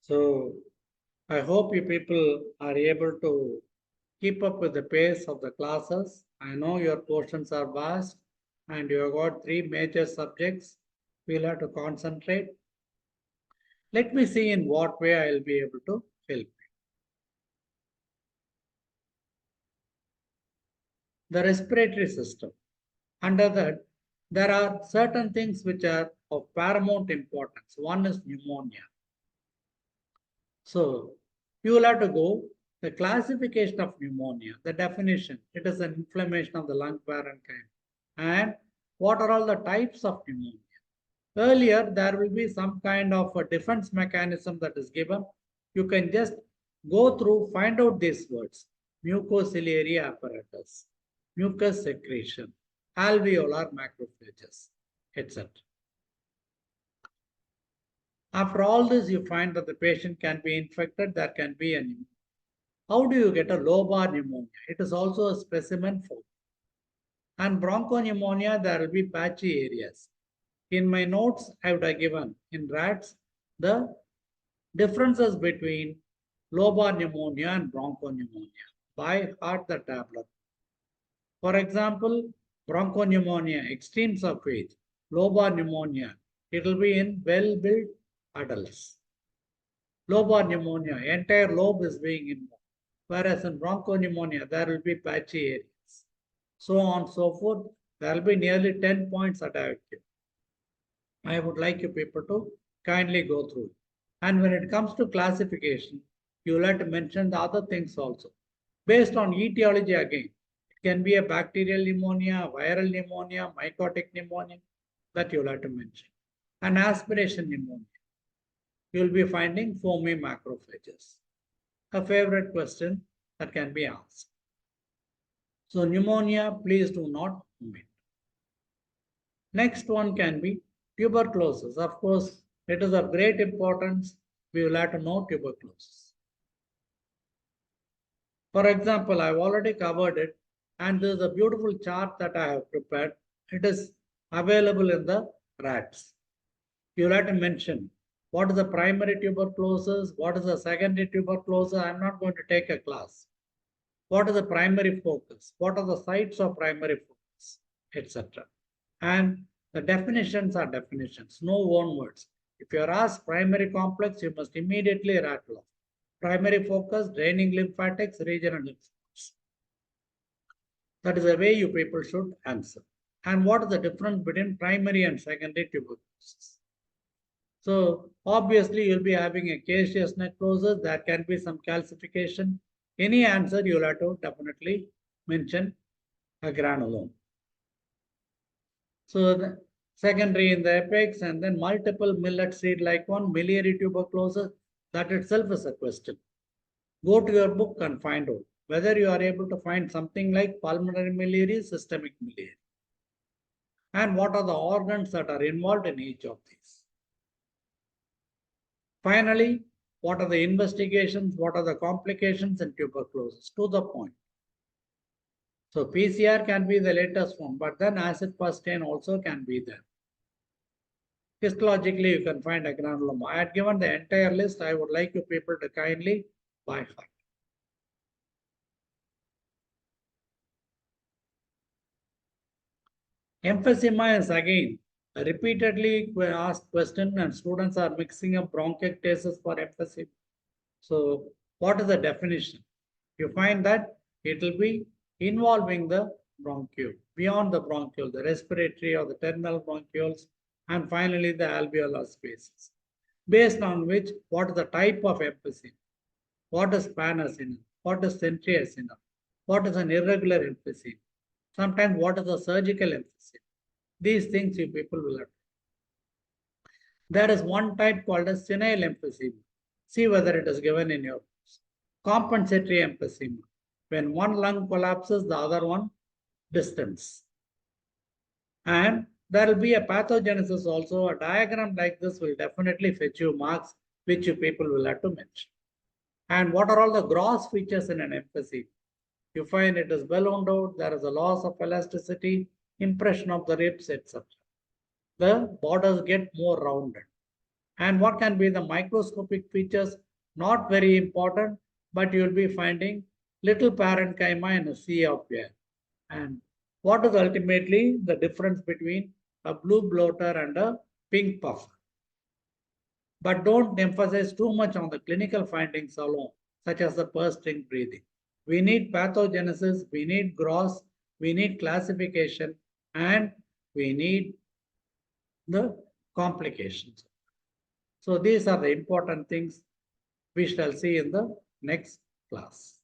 So I hope you people are able to keep up with the pace of the classes. I know your portions are vast and you have got three major subjects. We'll have to concentrate. Let me see in what way I will be able to help. The respiratory system. Under that, there are certain things which are of paramount importance. One is pneumonia. So you will have to go the classification of pneumonia, the definition. It is an inflammation of the lung parenchyma. And what are all the types of pneumonia? Earlier, there will be some kind of a defense mechanism that is given. You can just go through, find out these words. Mucociliary apparatus, mucus secretion, alveolar macrophages, etc. After all this, you find that the patient can be infected, there can be an pneumonia. How do you get a lobar pneumonia? It is also a specimen form. And bronchopneumonia, there will be patchy areas. In my notes, I would have given in R.A.T.S the differences between lobar pneumonia and bronchopneumonia. By heart the tablet. For example, bronchopneumonia, extremes of age, lobar pneumonia, it will be in well-built adults. Lobar pneumonia, entire lobe is being involved. Whereas in bronchopneumonia, there will be patchy areas. So on so forth, there will be nearly 10 points that I have given. I would like you people to kindly go through it. And when it comes to classification, you will have to mention the other things also. Based on etiology again, it can be a bacterial pneumonia, viral pneumonia, mycotic pneumonia, that you will have to mention. And aspiration pneumonia, you will be finding foamy macrophages. A favorite question that can be asked. So pneumonia, please do not omit. Next one can be tuberculosis. Of course, it is of great importance. We will have to know tuberculosis. For example, I've already covered it, and there is a beautiful chart that I have prepared. It is available in the R.A.T.S. You'll have to mention what is the primary tuberculosis, what is the secondary tuberculosis. I'm not going to take a class. What is the primary focus? What are the sites of primary focus, etc. And the definitions are definitions, no one words. If you are asked primary complex, you must immediately rattle off. Primary focus, draining lymphatics, regional lymphatics. That is the way you people should answer. And what is the difference between primary and secondary tuberculosis? So obviously you'll be having a caseous necrosis. There can be some calcification. Any answer you'll have to definitely mention a granulome. So the secondary in the apex, and then multiple millet seed like one, miliary tuberculosis, that itself is a question. Go to your book and find out whether you are able to find something like pulmonary miliary, systemic miliary. And what are the organs that are involved in each of these. Finally, what are the investigations, what are the complications in tuberculosis, to the point. So PCR can be the latest one, but then acid fast stain also can be there. Histologically, you can find a granuloma. I had given the entire list. I would like you people to kindly by heart. Emphysema is again a repeatedly asked question, and students are mixing up bronchiectasis for emphysema. So what is the definition? You find that it will be involving the bronchiole, beyond the bronchiole, the respiratory or the terminal bronchioles, and finally the alveolar spaces. Based on which, what is the type of emphysema? What is panacina? What is centriacina? What is an irregular emphysema? Sometimes what is the surgical emphysema? These things you people will have. There is one type called as senile emphysema. See whether it is given in your books. Compensatory emphysema. When one lung collapses, the other one distends. And there will be a pathogenesis also. A diagram like this will definitely fetch you marks, which you people will have to mention. And what are all the gross features in an emphysema? You find it is ballooned out, there is a loss of elasticity, impression of the ribs, etc. The borders get more rounded. And what can be the microscopic features? Not very important, but you'll be finding little parenchyma in a sea of air. And what is ultimately the difference between a blue bloater and a pink puffer? But don't emphasize too much on the clinical findings alone, such as the purse string breathing. We need pathogenesis, we need gross, we need classification, and we need the complications. So these are the important things we shall see in the next class.